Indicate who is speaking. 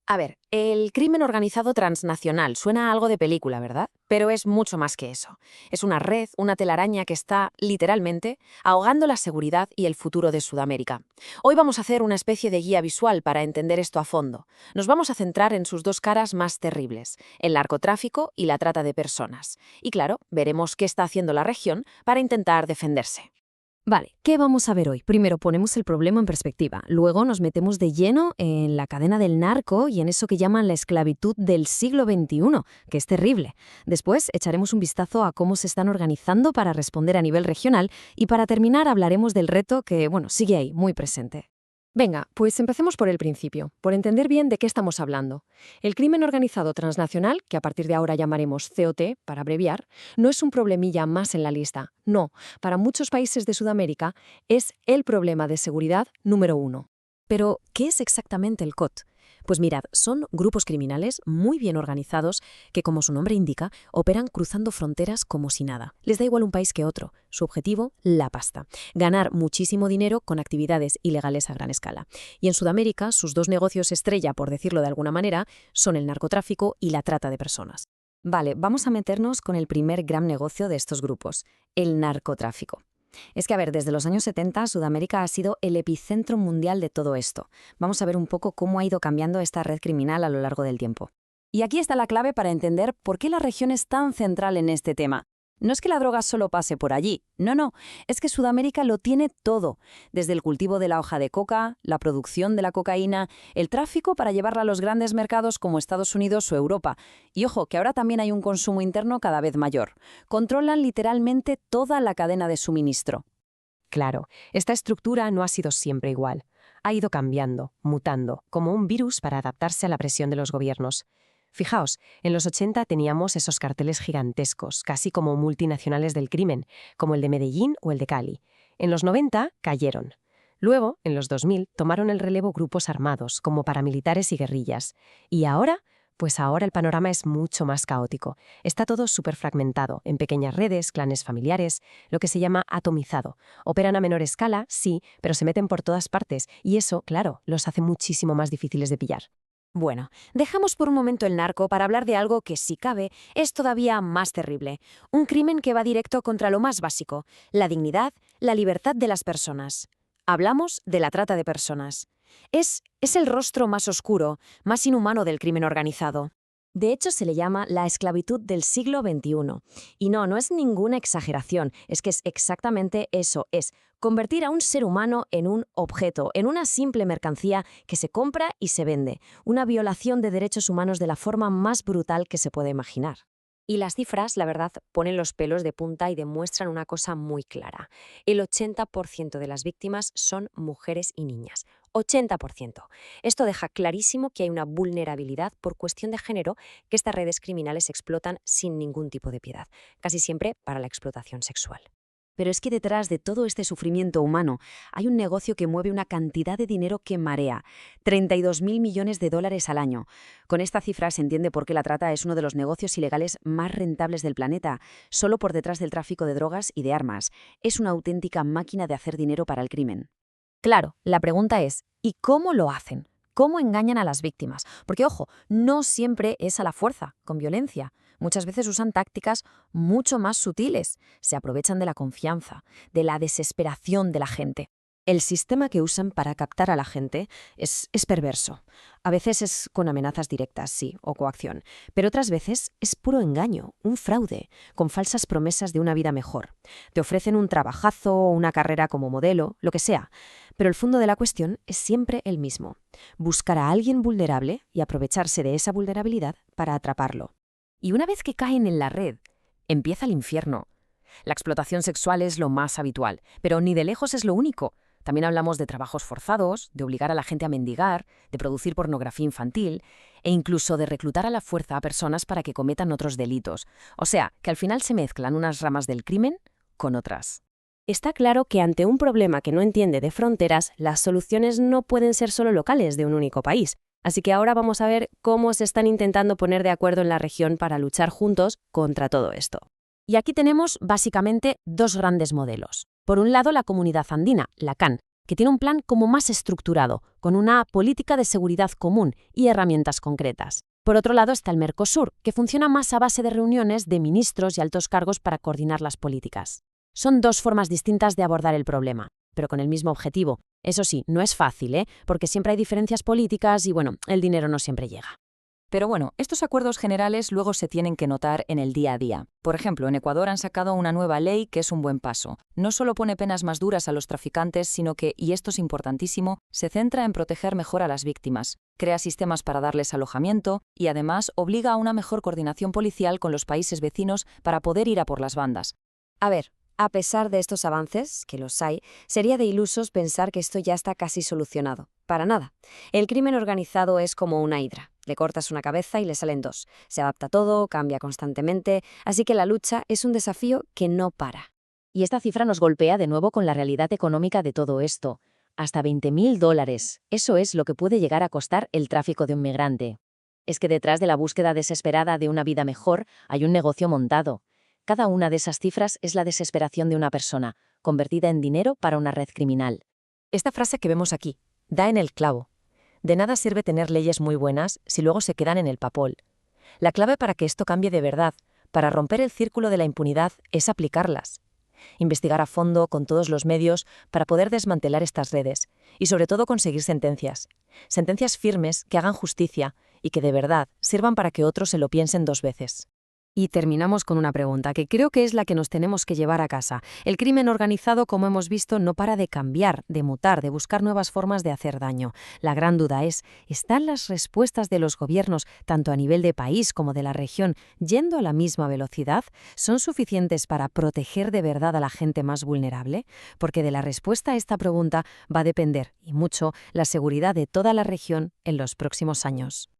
Speaker 1: A ver, el crimen organizado transnacional suena a algo de película, ¿verdad? Pero es mucho más que eso. Es una red, una telaraña que está, literalmente, ahogando la seguridad y el futuro de Sudamérica. Hoy vamos a hacer una especie de guía visual para entender esto a fondo. Nos vamos a centrar en sus dos caras más terribles, el narcotráfico y la trata de personas. Y claro, veremos qué está haciendo la región para intentar defenderse.
Speaker 2: Vale, ¿qué vamos a ver hoy? Primero ponemos el problema en perspectiva, luego nos metemos de lleno en la cadena del narco y en eso que llaman la esclavitud del siglo XXI, que es terrible. Después echaremos un vistazo a cómo se están organizando para responder a nivel regional y para terminar hablaremos del reto que, bueno, sigue ahí, muy presente. Venga, pues empecemos por el principio, por entender bien de qué estamos hablando. El crimen organizado transnacional, que a partir de ahora llamaremos COT, para abreviar, no es un problemilla más en la lista. No, para muchos países de Sudamérica es el problema de seguridad número uno. Pero, ¿qué es exactamente el COT? Pues mirad, son grupos criminales muy bien organizados que, como su nombre indica, operan cruzando fronteras como si nada. Les da igual un país que otro. Su objetivo, la pasta. Ganar muchísimo dinero con actividades ilegales a gran escala. Y en Sudamérica, sus dos negocios estrella, por decirlo de alguna manera, son el narcotráfico y la trata de personas. Vale, vamos a meternos con el primer gran negocio de estos grupos, el narcotráfico. Es que, a ver, desde los años 70 Sudamérica ha sido el epicentro mundial de todo esto. Vamos a ver un poco cómo ha ido cambiando esta red criminal a lo largo del tiempo. Y aquí está la clave para entender por qué la región es tan central en este tema. No es que la droga solo pase por allí, no, es que Sudamérica lo tiene todo, desde el cultivo de la hoja de coca, la producción de la cocaína, el tráfico para llevarla a los grandes mercados como Estados Unidos o Europa. Y ojo, que ahora también hay un consumo interno cada vez mayor. Controlan literalmente toda la cadena de suministro.
Speaker 3: Claro, esta estructura no ha sido siempre igual. Ha ido cambiando, mutando, como un virus para adaptarse a la presión de los gobiernos. Fijaos, en los 80 teníamos esos carteles gigantescos, casi como multinacionales del crimen, como el de Medellín o el de Cali. En los 90 cayeron. Luego, en los 2000, tomaron el relevo grupos armados, como paramilitares y guerrillas. Y ahora, pues ahora el panorama es mucho más caótico. Está todo súper fragmentado, en pequeñas redes, clanes familiares, lo que se llama atomizado. Operan a menor escala, sí, pero se meten por todas partes, y eso, claro, los hace muchísimo más difíciles de pillar.
Speaker 1: Bueno, dejamos por un momento el narco para hablar de algo que, si cabe, es todavía más terrible. Un crimen que va directo contra lo más básico, la dignidad, la libertad de las personas. Hablamos de la trata de personas. Es el rostro más oscuro, más inhumano del crimen organizado.
Speaker 2: De hecho, se le llama la esclavitud del siglo XXI. Y no es ninguna exageración, es que es exactamente eso, es convertir a un ser humano en un objeto, en una simple mercancía que se compra y se vende, una violación de derechos humanos de la forma más brutal que se puede imaginar. Y las cifras, la verdad, ponen los pelos de punta y demuestran una cosa muy clara. El 80% de las víctimas son mujeres y niñas. 80%. Esto deja clarísimo que hay una vulnerabilidad por cuestión de género que estas redes criminales explotan sin ningún tipo de piedad, casi siempre para la explotación sexual. Pero es que detrás de todo este sufrimiento humano hay un negocio que mueve una cantidad de dinero que marea, 32.000 millones de dólares al año. Con esta cifra se entiende por qué la trata es uno de los negocios ilegales más rentables del planeta, solo por detrás del tráfico de drogas y de armas. Es una auténtica máquina de hacer dinero para el crimen. Claro, la pregunta es, ¿y cómo lo hacen? ¿Cómo engañan a las víctimas? Porque, ojo, no siempre es a la fuerza, con violencia. Muchas veces usan tácticas mucho más sutiles. Se aprovechan de la confianza, de la desesperación de la gente. El sistema que usan para captar a la gente es perverso. A veces es con amenazas directas, sí, o coacción. Pero otras veces es puro engaño, un fraude, con falsas promesas de una vida mejor. Te ofrecen un trabajazo o una carrera como modelo, lo que sea. Pero el fondo de la cuestión es siempre el mismo. Buscar a alguien vulnerable y aprovecharse de esa vulnerabilidad para atraparlo. Y una vez que caen en la red, empieza el infierno. La explotación sexual es lo más habitual, pero ni de lejos es lo único. También hablamos de trabajos forzados, de obligar a la gente a mendigar, de producir pornografía infantil e incluso de reclutar a la fuerza a personas para que cometan otros delitos. O sea, que al final se mezclan unas ramas del crimen con otras. Está claro que ante un problema que no entiende de fronteras, las soluciones no pueden ser solo locales de un único país. Así que ahora vamos a ver cómo se están intentando poner de acuerdo en la región para luchar juntos contra todo esto. Y aquí tenemos básicamente dos grandes modelos. Por un lado, la comunidad andina, la CAN, que tiene un plan como más estructurado, con una política de seguridad común y herramientas concretas. Por otro lado está el Mercosur, que funciona más a base de reuniones de ministros y altos cargos para coordinar las políticas. Son dos formas distintas de abordar el problema, pero con el mismo objetivo. Eso sí, no es fácil, porque siempre hay diferencias políticas y, el dinero no siempre llega.
Speaker 4: Pero bueno, estos acuerdos generales luego se tienen que notar en el día a día. Por ejemplo, en Ecuador han sacado una nueva ley que es un buen paso. No solo pone penas más duras a los traficantes, sino que, y esto es importantísimo, se centra en proteger mejor a las víctimas, crea sistemas para darles alojamiento y además obliga a una mejor coordinación policial con los países vecinos para poder ir a por las bandas.
Speaker 2: A ver, a pesar de estos avances, que los hay, sería de ilusos pensar que esto ya está casi solucionado. Para nada. El crimen organizado es como una hidra. Le cortas una cabeza y le salen dos. Se adapta a todo, cambia constantemente, así que la lucha es un desafío que no para.
Speaker 5: Y esta cifra nos golpea de nuevo con la realidad económica de todo esto. Hasta $20.000. Eso es lo que puede llegar a costar el tráfico de un migrante. Es que detrás de la búsqueda desesperada de una vida mejor hay un negocio montado. Cada una de esas cifras es la desesperación de una persona, convertida en dinero para una red criminal.
Speaker 3: Esta frase que vemos aquí da en el clavo. De nada sirve tener leyes muy buenas si luego se quedan en el papel. La clave para que esto cambie de verdad, para romper el círculo de la impunidad, es aplicarlas. Investigar a fondo, con todos los medios, para poder desmantelar estas redes y sobre todo conseguir sentencias. Sentencias firmes que hagan justicia y que de verdad sirvan para que otros se lo piensen dos veces.
Speaker 1: Y terminamos con una pregunta que creo que es la que nos tenemos que llevar a casa. El crimen organizado, como hemos visto, no para de cambiar, de mutar, de buscar nuevas formas de hacer daño. La gran duda es, ¿están las respuestas de los gobiernos, tanto a nivel de país como de la región, yendo a la misma velocidad? ¿Son suficientes para proteger de verdad a la gente más vulnerable? Porque de la respuesta a esta pregunta va a depender, y mucho, la seguridad de toda la región en los próximos años.